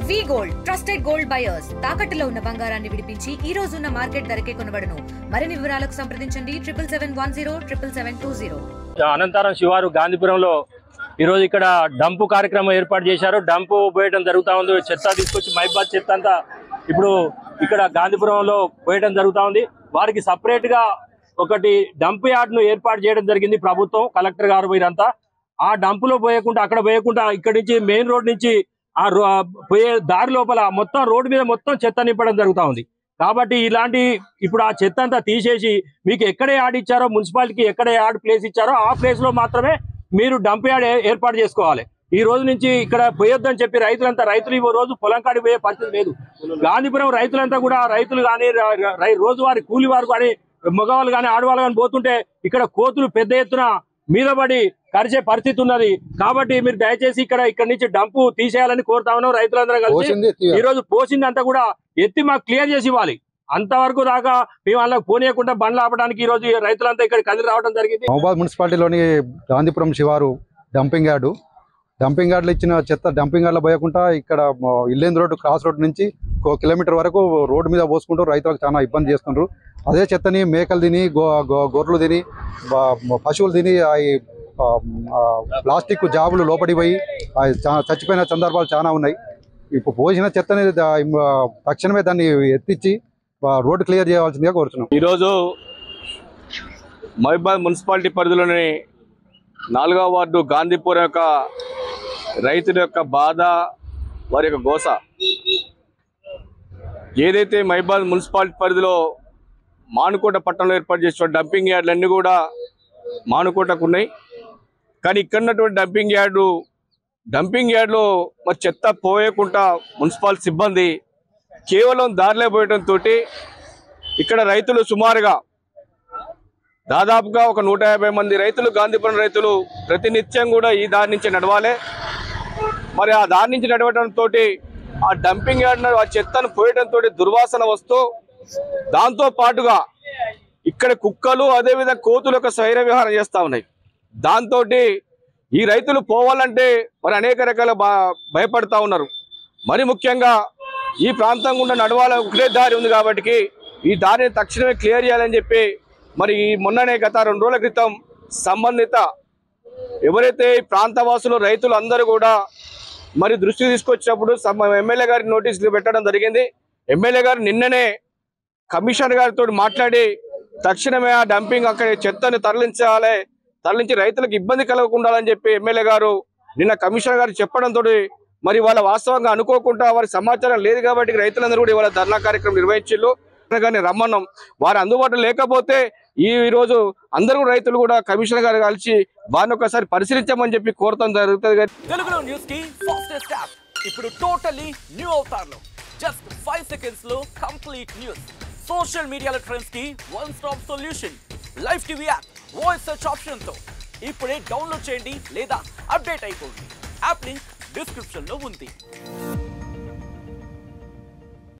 వి gold trusted gold buyers తాకట్టులో ఉన్న బంగారాన్ని విడిపించి ఈ రోజు ఉన్న మార్కెట్ ధరకే కొనబడును. మరిన్ని వివరాలకు సంప్రదించండి 77107720. అనంతరం శివారు గాంధీపురంలో ఈరోజు ఇక్కడ డంపు కార్యక్రమం ఏర్పాటు చేశారు. డంపు పోయడం జరుగుతూ ఉంది. చెత్త తీసుకొచ్చి మైబాద్ చెత్త అంతా ఇప్పుడు ఇక్కడ గాంధీపురంలో పోయడం జరుగుతూ ఉంది. వారికి సపరేట్ గా ఒకటి డంప్ యార్డ్ ను ఏర్పాటు చేయడం జరిగింది ప్రభుత్వం, కలెక్టర్ గారు వీరంతా. ఆ డంపులో పోయకుండా అక్కడ పోయకుండా ఇక్కడి నుంచి మెయిన్ రోడ్ నుంచి ఆ పోయే దారి లోపల మొత్తం రోడ్డు మీద మొత్తం చెత్త నింపడం జరుగుతూ ఉంది. కాబట్టి ఇలాంటి ఇప్పుడు ఆ చెత్త అంతా తీసేసి మీకు ఎక్కడ యార్డ్ ఇచ్చారో, మున్సిపాలిటీకి ఎక్కడ యార్డ్ ప్లేస్ ఇచ్చారో ఆ ప్లేస్ లో మాత్రమే మీరు డంప్ యార్డ్ ఏర్పాటు చేసుకోవాలి. ఈ రోజు నుంచి ఇక్కడ పోయొద్దని చెప్పి రైతులు ఈ రోజు పొలం కాడికి పోయే పరిస్థితి లేదు. గాంధీపురం రైతులంతా కూడా రైతులు కానీ రోజువారి కూలి వారు కానీ మగవాళ్ళు కానీ ఆడవాళ్ళు కానీ పోతుంటే ఇక్కడ కోతులు పెద్ద ఎత్తున మీద పడి కరిచే పరిస్థితి ఉన్నది. కాబట్టి మీరు దయచేసి ఇక్కడ నుంచి డంపు తీసేయాలని కోరుతా ఉన్నాం. రైతులందరూ కలిసి ఈ రోజు పోసిందంతా కూడా ఎత్తి మాకు క్లియర్ చేసి ఇవ్వాలి. అంతవరకు దాకా మేము అలా పోనీయకుండా బండ్లు ఆపడానికి ఈ రోజు రైతులంతా ఇక్కడ కదిలి రావడం జరిగింది. మహబూబాద్ మున్సిపాలిటీలోని గాంధీపురం శివారు డంపింగ్ యార్డులో ఇచ్చిన చెత్త డంపింగ్ యార్డ్లో పోయకుండా ఇక్కడ ఇల్లేందు రోడ్డు క్రాస్ రోడ్ నుంచి 1 కిలోమీటర్ వరకు రోడ్డు మీద పోసుకుంటూ రైతులకు చాలా ఇబ్బంది చేస్తున్నారు. అదే చెత్తని మేకలు తిని గొర్రెలు తిని పశువులు తిని ప్లాస్టిక్ జాబులు లోపడి పోయి చచ్చిపోయిన సందర్భాలు చాలా ఉన్నాయి. ఇప్పుడు పోసిన చెత్తని తక్షణమే దాన్ని ఎత్తించి రోడ్డు క్లియర్ చేయవలసిందిగా కోరుతున్నాం. ఈరోజు మహబూబాద్ మున్సిపాలిటీ పరిధిలోని 4వ వార్డు గాంధీపురం యొక్క రైతుల యొక్క బాధ, వారి యొక్క గోస ఏదైతే మహబూబాద్ మున్సిపాలిటీ పరిధిలో మానుకోట పట్టణంలో ఏర్పాటు చేసిన డంపింగ్ యార్డులన్నీ కూడా మానుకోటకు ఉన్నాయి. కానీ ఇక్కడ ఉన్నటువంటి డంపింగ్ యార్డులో మరి చెత్త పోయకుండా మున్సిపల్ సిబ్బంది కేవలం దారిలో పోయడంతో ఇక్కడ రైతులు సుమారుగా దాదాపుగా ఒక 150 మంది రైతులు, గాంధీపురం రైతులు ప్రతినిత్యం కూడా ఈ దారి నుంచి నడవాలి. మరి ఆ దారి నుంచి నడవడంతో ఆ డంపింగ్ యార్డ్ ఆ చెత్తను పోయడంతో దుర్వాసన వస్తూ దాంతో పాటుగా ఇక్కడ కుక్కలు అదేవిధంగా కోతులు యొక్క స్వైర విహారం చేస్తూ ఉన్నాయి. దాంతో ఈ రైతులు పోవాలంటే మరి అనేక రకాల భయపడతా ఉన్నారు. మరి ముఖ్యంగా ఈ ప్రాంతం గుండా నడవాల ఒకటే దారి ఉంది కాబట్టి ఈ దారిని తక్షణమే క్లియర్ చేయాలని చెప్పి మరి మొన్ననే గత 2 రోజుల క్రితం సంబంధిత ఎవరైతే ఈ ప్రాంతవాసులు రైతులు అందరూ కూడా మరి దృష్టికి తీసుకొచ్చినప్పుడు ఎమ్మెల్యే గారికి నోటీసులు పెట్టడం జరిగింది. ఎమ్మెల్యే గారు నిన్ననే కమిషనర్ గారితో మాట్లాడి తక్షణమే ఆ డంపింగ్ అక్కడ చెత్తను తరలించి రైతులకు ఇబ్బంది కలగకుండా అని చెప్పి ఎమ్మెల్యే గారు నిన్న కమిషనర్ గారు చెప్పడంతో మరి వాళ్ళ వాస్తవంగా అనుకోకుండా వారి సమాచారం లేదు కాబట్టి రైతులందరూ కూడా ఇవాళ ధర్నా కార్యక్రమం నిర్వహించారు. కానీ రమ్మన్నాం, వారు అందుబాటులో లేకపోతే ఈ రోజు అందరూ రైతులు కూడా కమిషనర్ గారు కలిసి వారిని ఒకసారి పరిశీలించమని చెప్పి కోరడం జరుగుతుంది. తెలుగులో న్యూస్ కి ఫాస్టెస్ట్ యాప్ ఇప్పుడు టోటలీ న్యూ అవతార్లో జస్ట్ 5 సెకండ్స్ లో కంప్లీట్ న్యూస్, సోషల్ మీడియాలో ట్రెండ్స్ కి one stop solution, live TV app, voice search option తో ఇప్పుడే డౌన్లోడ్ చేయండి లేదా అప్డేట్ అయిపోండి. యాప్ లింక్ డిస్క్రిప్షన్ లో ఉంది.